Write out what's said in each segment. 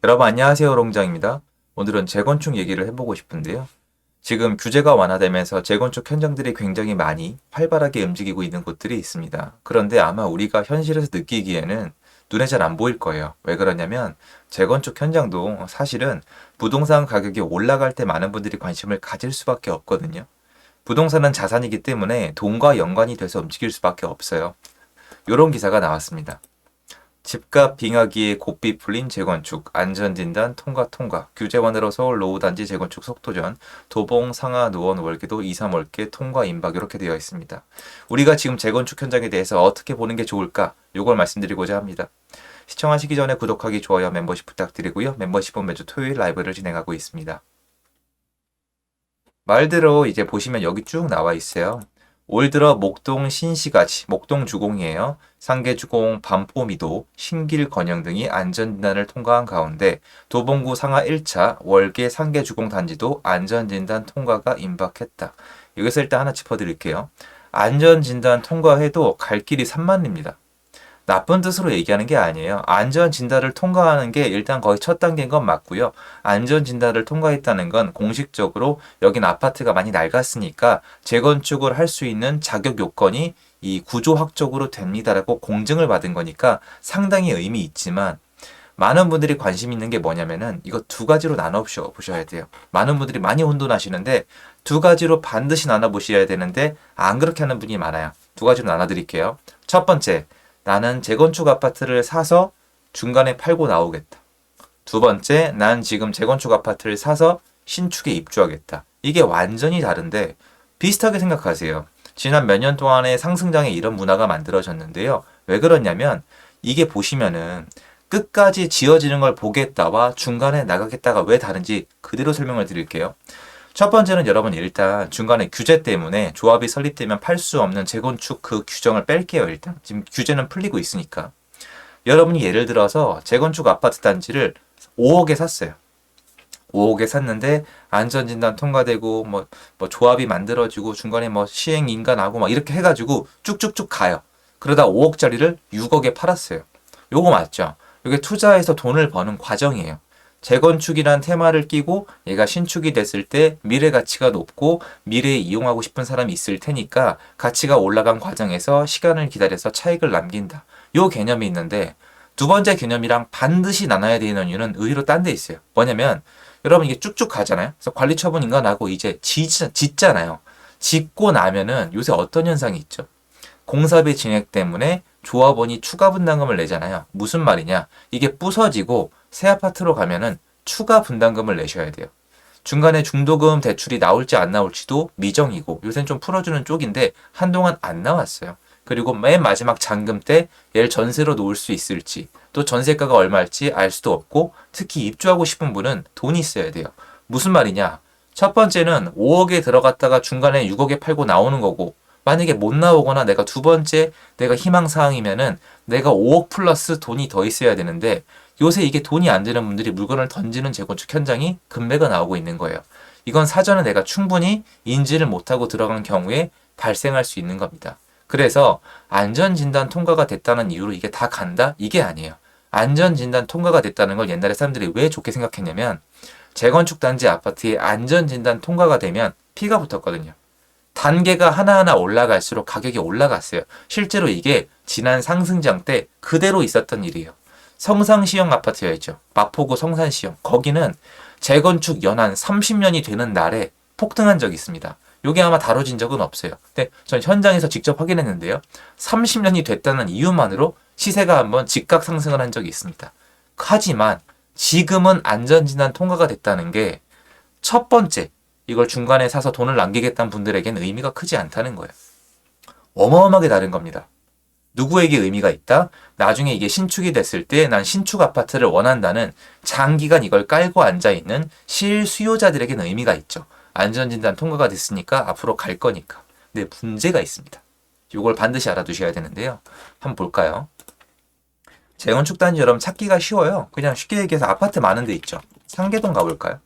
여러분 안녕하세요, 롱장입니다. 오늘은 재건축 얘기를 해보고 싶은데요. 지금 규제가 완화되면서 재건축 현장들이 굉장히 많이 활발하게 움직이고 있는 곳들이 있습니다. 그런데 아마 우리가 현실에서 느끼기에는 눈에 잘 안 보일 거예요. 왜 그러냐면 재건축 현장도 사실은 부동산 가격이 올라갈 때 많은 분들이 관심을 가질 수밖에 없거든요. 부동산은 자산이기 때문에 돈과 연관이 돼서 움직일 수밖에 없어요. 이런 기사가 나왔습니다. 집값 빙하기에 고삐 풀린 재건축, 안전진단 통과, 규제 완화로 서울 노후단지 재건축 속도전, 도봉, 상하, 노원, 월계도 2, 3월계 통과 임박 이렇게 되어 있습니다. 우리가 지금 재건축 현장에 대해서 어떻게 보는 게 좋을까? 이걸 말씀드리고자 합니다. 시청하시기 전에 구독하기, 좋아요, 멤버십 부탁드리고요. 멤버십은 매주 토요일 라이브를 진행하고 있습니다. 말대로 이제 보시면 여기 쭉 나와 있어요. 올 들어 목동 신시가지, 목동 주공이에요. 상계 주공, 반포 미도, 신길 건영 등이 안전진단을 통과한 가운데 도봉구 상하 1차 월계 상계 주공 단지도 안전진단 통과가 임박했다. 여기서 일단 하나 짚어드릴게요. 안전진단 통과해도 갈 길이 산만입니다. 나쁜 뜻으로 얘기하는 게 아니에요. 안전진단을 통과하는 게 일단 거의 첫 단계인 건 맞고요. 안전진단을 통과했다는 건 공식적으로 여긴 아파트가 많이 낡았으니까 재건축을 할 수 있는 자격 요건이 이 구조학적으로 됩니다라고 공증을 받은 거니까 상당히 의미 있지만 많은 분들이 관심 있는 게 뭐냐면은 이거 두 가지로 나눠 보셔야 돼요. 많은 분들이 많이 혼돈하시는데 두 가지로 반드시 나눠 보셔야 되는데 안 그렇게 하는 분이 많아요. 두 가지로 나눠 드릴게요. 첫 번째, 나는 재건축 아파트를 사서 중간에 팔고 나오겠다. 두 번째, 난 지금 재건축 아파트를 사서 신축에 입주하겠다. 이게 완전히 다른데 비슷하게 생각하세요. 지난 몇 년 동안의 상승장에 이런 문화가 만들어졌는데요. 왜 그러냐면 이게 보시면은 끝까지 지어지는 걸 보겠다와 중간에 나가겠다가 왜 다른지 그대로 설명을 드릴게요. 첫 번째는 여러분 일단 중간에 규제 때문에 조합이 설립되면 팔 수 없는 재건축 그 규정을 뺄게요. 일단 지금 규제는 풀리고 있으니까 여러분이 예를 들어서 재건축 아파트 단지를 5억에 샀어요. 5억에 샀는데 안전진단 통과되고 뭐 조합이 만들어지고 중간에 뭐 시행 인가나고 막 이렇게 해가지고 쭉쭉쭉 가요. 그러다 5억짜리를 6억에 팔았어요. 요거 맞죠? 이게 투자해서 돈을 버는 과정이에요. 재건축이란 테마를 끼고 얘가 신축이 됐을 때 미래 가치가 높고 미래에 이용하고 싶은 사람이 있을 테니까 가치가 올라간 과정에서 시간을 기다려서 차익을 남긴다. 요 개념이 있는데 두 번째 개념이랑 반드시 나눠야 되는 이유는 의외로 딴 데 있어요. 뭐냐면 여러분 이게 쭉쭉 가잖아요. 그래서 관리처분 인가나고 이제 짓잖아요. 짓고 나면은 요새 어떤 현상이 있죠? 공사비 진액 때문에 조합원이 추가 분담금을 내잖아요. 무슨 말이냐? 이게 부서지고 새 아파트로 가면은 추가 분담금을 내셔야 돼요. 중간에 중도금 대출이 나올지 안 나올지도 미정이고 요새는 좀 풀어주는 쪽인데 한동안 안 나왔어요. 그리고 맨 마지막 잔금 때 얘를 전세로 놓을 수 있을지 또 전세가가 얼마일지 알 수도 없고 특히 입주하고 싶은 분은 돈이 있어야 돼요. 무슨 말이냐? 첫 번째는 5억에 들어갔다가 중간에 6억에 팔고 나오는 거고 만약에 못 나오거나 내가 두 번째 내가 희망사항이면은 내가 5억 플러스 돈이 더 있어야 되는데 요새 이게 돈이 안 되는 분들이 물건을 던지는 재건축 현장이 금매가 나오고 있는 거예요. 이건 사전에 내가 충분히 인지를 못하고 들어간 경우에 발생할 수 있는 겁니다. 그래서 안전진단 통과가 됐다는 이유로 이게 다 간다? 이게 아니에요. 안전진단 통과가 됐다는 걸 옛날에 사람들이 왜 좋게 생각했냐면 재건축 단지 아파트에 안전진단 통과가 되면 피가 붙었거든요. 단계가 하나하나 올라갈수록 가격이 올라갔어요. 실제로 이게 지난 상승장 때 그대로 있었던 일이에요. 성산시형 아파트였죠. 마포구 성산시형. 거기는 재건축 연한 30년이 되는 날에 폭등한 적이 있습니다. 이게 아마 다뤄진 적은 없어요. 근데 전 현장에서 직접 확인했는데요. 30년이 됐다는 이유만으로 시세가 한번 직각 상승을 한 적이 있습니다. 하지만 지금은 안전진단 통과가 됐다는 게 첫 번째, 이걸 중간에 사서 돈을 남기겠다는 분들에게는 의미가 크지 않다는 거예요. 어마어마하게 다른 겁니다. 누구에게 의미가 있다? 나중에 이게 신축이 됐을 때 난 신축 아파트를 원한다는 장기간 이걸 깔고 앉아있는 실수요자들에게는 의미가 있죠. 안전진단 통과가 됐으니까 앞으로 갈 거니까. 근데 문제가 있습니다. 이걸 반드시 알아두셔야 되는데요. 한번 볼까요? 재건축 단지 여러분 찾기가 쉬워요. 그냥 쉽게 얘기해서 아파트 많은 데 있죠. 상계동 가볼까요?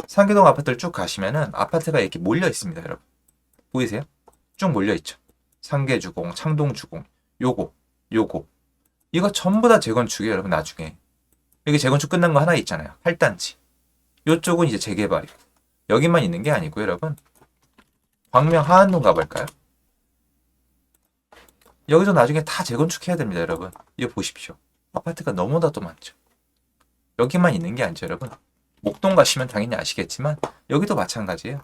상계동 아파트를 쭉 가시면은 아파트가 이렇게 몰려 있습니다, 여러분. 보이세요? 쭉 몰려 있죠. 상계주공, 창동주공, 요거. 이거 전부 다 재건축이에요, 여러분, 나중에. 여기 재건축 끝난 거 하나 있잖아요. 8단지. 이쪽은 이제 재개발이고. 여기만 있는 게 아니고 여러분. 광명 하안동 가볼까요? 여기도 나중에 다 재건축해야 됩니다, 여러분. 이거 보십시오. 아파트가 너무나도 많죠. 여기만 있는 게 아니죠, 여러분. 목동 가시면 당연히 아시겠지만 여기도 마찬가지예요.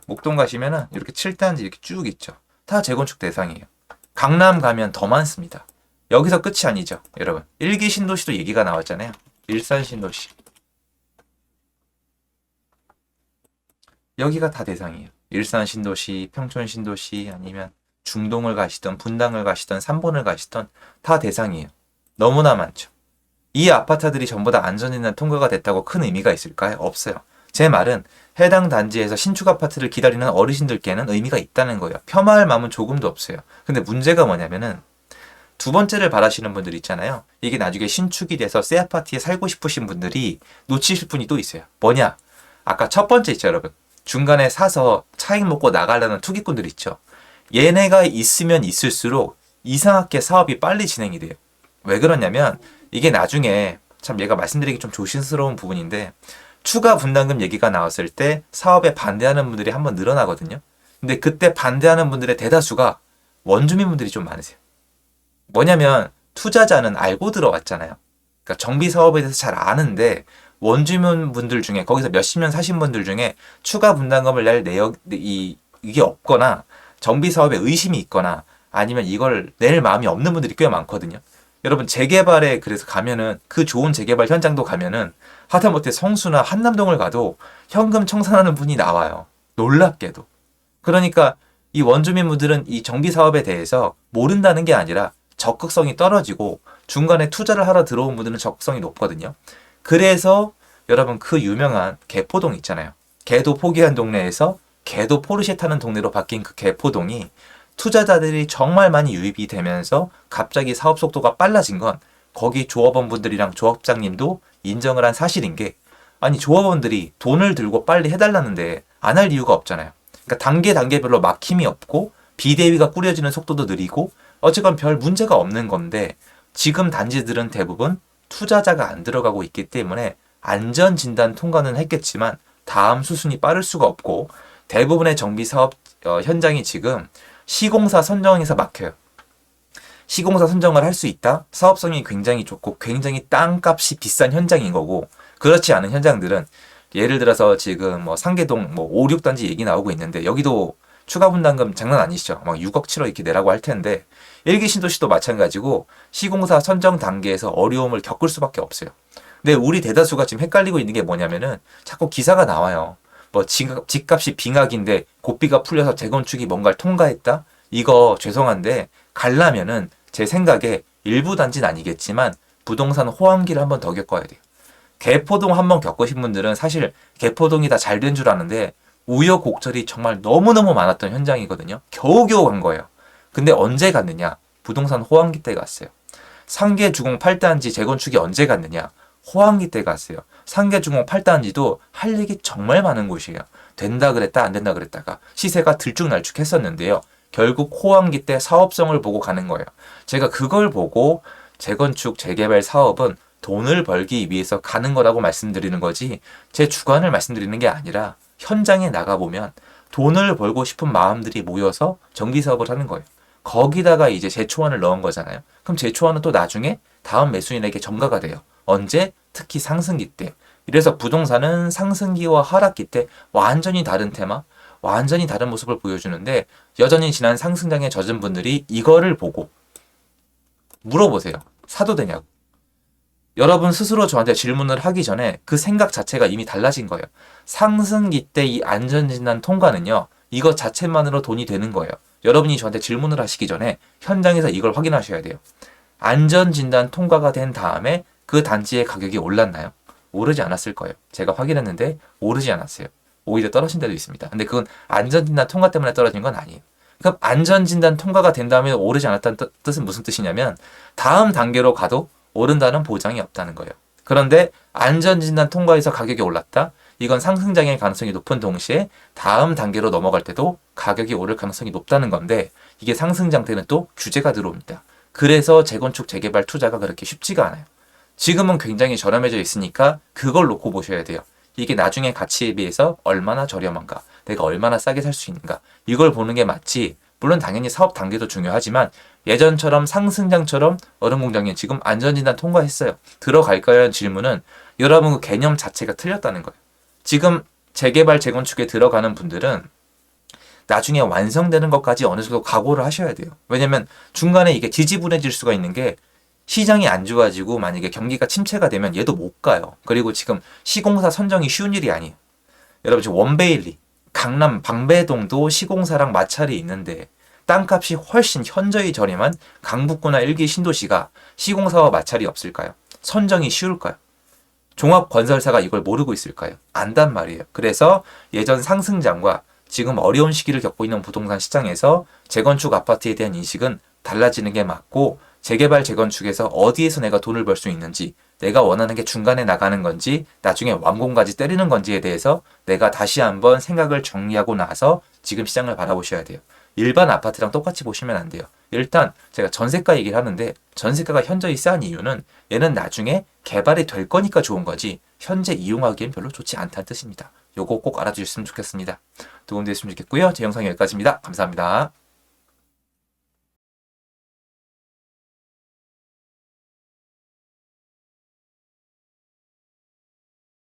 목동 가시면은 이렇게 7단지 이렇게 쭉 있죠. 다 재건축 대상이에요. 강남 가면 더 많습니다. 여기서 끝이 아니죠, 여러분. 일기 신도시도 얘기가 나왔잖아요. 일산 신도시. 여기가 다 대상이에요. 일산 신도시, 평촌 신도시, 아니면 중동을 가시던, 분당을 가시던, 삼본을 가시던 다 대상이에요. 너무나 많죠. 이 아파트들이 전부 다 안전진단 통과가 됐다고 큰 의미가 있을까요? 없어요. 제 말은 해당 단지에서 신축 아파트를 기다리는 어르신들께는 의미가 있다는 거예요. 폄하할 마음은 조금도 없어요. 근데 문제가 뭐냐면은 두 번째를 바라시는 분들 있잖아요. 이게 나중에 신축이 돼서 새 아파트에 살고 싶으신 분들이 놓치실 분이 또 있어요. 뭐냐? 아까 첫 번째 있죠, 여러분. 중간에 사서 차익 먹고 나가려는 투기꾼들 있죠. 얘네가 있으면 있을수록 이상하게 사업이 빨리 진행이 돼요. 왜 그러냐면 이게 나중에 참 얘가 말씀드리기 좀 조심스러운 부분인데 추가 분담금 얘기가 나왔을 때 사업에 반대하는 분들이 한번 늘어나거든요. 근데 그때 반대하는 분들의 대다수가 원주민분들이 좀 많으세요. 뭐냐면 투자자는 알고 들어왔잖아요. 그러니까 정비 사업에 대해서 잘 아는데 원주민분들 중에 거기서 몇십 년 사신 분들 중에 추가 분담금을 낼 이게 없거나 정비 사업에 의심이 있거나 아니면 이걸 낼 마음이 없는 분들이 꽤 많거든요. 여러분 재개발에 그래서 가면은 그 좋은 재개발 현장도 가면은 하다못해 성수나 한남동을 가도 현금 청산하는 분이 나와요. 놀랍게도. 그러니까 이 원주민분들은 이 정비 사업에 대해서 모른다는 게 아니라 적극성이 떨어지고 중간에 투자를 하러 들어온 분들은 적극성이 높거든요. 그래서 여러분 그 유명한 개포동 있잖아요. 개도 포기한 동네에서 개도 포르쉐 타는 동네로 바뀐 그 개포동이 투자자들이 정말 많이 유입이 되면서 갑자기 사업 속도가 빨라진 건 거기 조합원분들이랑 조합장님도 인정을 한 사실인 게 아니 조합원들이 돈을 들고 빨리 해달라는데 안 할 이유가 없잖아요. 그러니까 단계별로 막힘이 없고 비대위가 꾸려지는 속도도 느리고 어쨌건 별 문제가 없는 건데 지금 단지들은 대부분 투자자가 안 들어가고 있기 때문에 안전진단 통과는 했겠지만 다음 수순이 빠를 수가 없고 대부분의 정비사업 현장이 지금 시공사 선정에서 막혀요. 시공사 선정을 할 수 있다? 사업성이 굉장히 좋고 굉장히 땅값이 비싼 현장인 거고 그렇지 않은 현장들은 예를 들어서 지금 뭐 상계동 뭐 5, 6단지 얘기 나오고 있는데 여기도 추가 분담금 장난 아니시죠? 막 6억, 7억 이렇게 내라고 할 텐데 일기 신도시도 마찬가지고 시공사 선정 단계에서 어려움을 겪을 수밖에 없어요. 근데 우리 대다수가 지금 헷갈리고 있는 게 뭐냐면은 자꾸 기사가 나와요. 뭐 집값이 빙하기인데 고비가 풀려서 재건축이 뭔가를 통과했다? 이거 죄송한데 가려면은 제 생각에 일부 단지는 아니겠지만 부동산 호황기를 한번 더 겪어야 돼요. 개포동 한번 겪으신 분들은 사실 개포동이 다 잘 된 줄 아는데 우여곡절이 정말 너무너무 많았던 현장이거든요. 겨우겨우 간 거예요. 근데 언제 갔느냐? 부동산 호황기 때 갔어요. 상계주공 8단지 재건축이 언제 갔느냐? 호황기 때 갔어요. 상계주공 8단지도 할 얘기 정말 많은 곳이에요. 된다 그랬다 안 된다 그랬다가 시세가 들쭉날쭉 했었는데요. 결국 호황기 때 사업성을 보고 가는 거예요. 제가 그걸 보고 재건축, 재개발 사업은 돈을 벌기 위해서 가는 거라고 말씀드리는 거지 제 주관을 말씀드리는 게 아니라 현장에 나가보면 돈을 벌고 싶은 마음들이 모여서 정비사업을 하는 거예요. 거기다가 이제 제초안을 넣은 거잖아요. 그럼 제초안은 또 나중에 다음 매수인에게 전가가 돼요. 언제? 특히 상승기 때. 이래서 부동산은 상승기와 하락기 때 완전히 다른 테마, 완전히 다른 모습을 보여주는데 여전히 지난 상승장에 젖은 분들이 이거를 보고 물어보세요. 사도 되냐고. 여러분 스스로 저한테 질문을 하기 전에 그 생각 자체가 이미 달라진 거예요. 상승기 때 이 안전진단 통과는요. 이것 자체만으로 돈이 되는 거예요. 여러분이 저한테 질문을 하시기 전에 현장에서 이걸 확인하셔야 돼요. 안전진단 통과가 된 다음에 그 단지의 가격이 올랐나요? 오르지 않았을 거예요. 제가 확인했는데 오르지 않았어요. 오히려 떨어진 데도 있습니다. 근데 그건 안전진단 통과 때문에 떨어진 건 아니에요. 그럼 안전진단 통과가 된 다음에 오르지 않았다는 뜻은 무슨 뜻이냐면 다음 단계로 가도 오른다는 보장이 없다는 거예요. 그런데 안전진단 통과해서 가격이 올랐다? 이건 상승장의 가능성이 높은 동시에 다음 단계로 넘어갈 때도 가격이 오를 가능성이 높다는 건데 이게 상승장 때는 또 규제가 들어옵니다. 그래서 재건축, 재개발 투자가 그렇게 쉽지가 않아요. 지금은 굉장히 저렴해져 있으니까 그걸 놓고 보셔야 돼요. 이게 나중에 가치에 비해서 얼마나 저렴한가, 내가 얼마나 싸게 살 수 있는가, 이걸 보는 게 맞지. 물론 당연히 사업 단계도 중요하지만 예전처럼 상승장처럼 얼음공장에 지금 안전진단 통과했어요. 들어갈까요? 라는 질문은 여러분 그 개념 자체가 틀렸다는 거예요. 지금 재개발, 재건축에 들어가는 분들은 나중에 완성되는 것까지 어느 정도 각오를 하셔야 돼요. 왜냐면 중간에 이게 지지부진해질 수가 있는 게 시장이 안 좋아지고 만약에 경기가 침체가 되면 얘도 못 가요. 그리고 지금 시공사 선정이 쉬운 일이 아니에요. 여러분 지금 원베일리, 강남 방배동도 시공사랑 마찰이 있는데 땅값이 훨씬 현저히 저렴한 강북구나 일기 신도시가 시공사와 마찰이 없을까요? 선정이 쉬울까요? 종합건설사가 이걸 모르고 있을까요? 안단 말이에요. 그래서 예전 상승장과 지금 어려운 시기를 겪고 있는 부동산 시장에서 재건축 아파트에 대한 인식은 달라지는 게 맞고, 재개발, 재건축에서 어디에서 내가 돈을 벌 수 있는지, 내가 원하는 게 중간에 나가는 건지, 나중에 완공까지 때리는 건지에 대해서 내가 다시 한번 생각을 정리하고 나서 지금 시장을 바라보셔야 돼요. 일반 아파트랑 똑같이 보시면 안 돼요. 일단 제가 전세가 얘기를 하는데 전세가가 현저히 싼 이유는 얘는 나중에 개발이 될 거니까 좋은 거지 현재 이용하기엔 별로 좋지 않다는 뜻입니다. 요거 꼭 알아주셨으면 좋겠습니다. 도움되셨으면 좋겠고요. 제 영상 여기까지입니다. 감사합니다.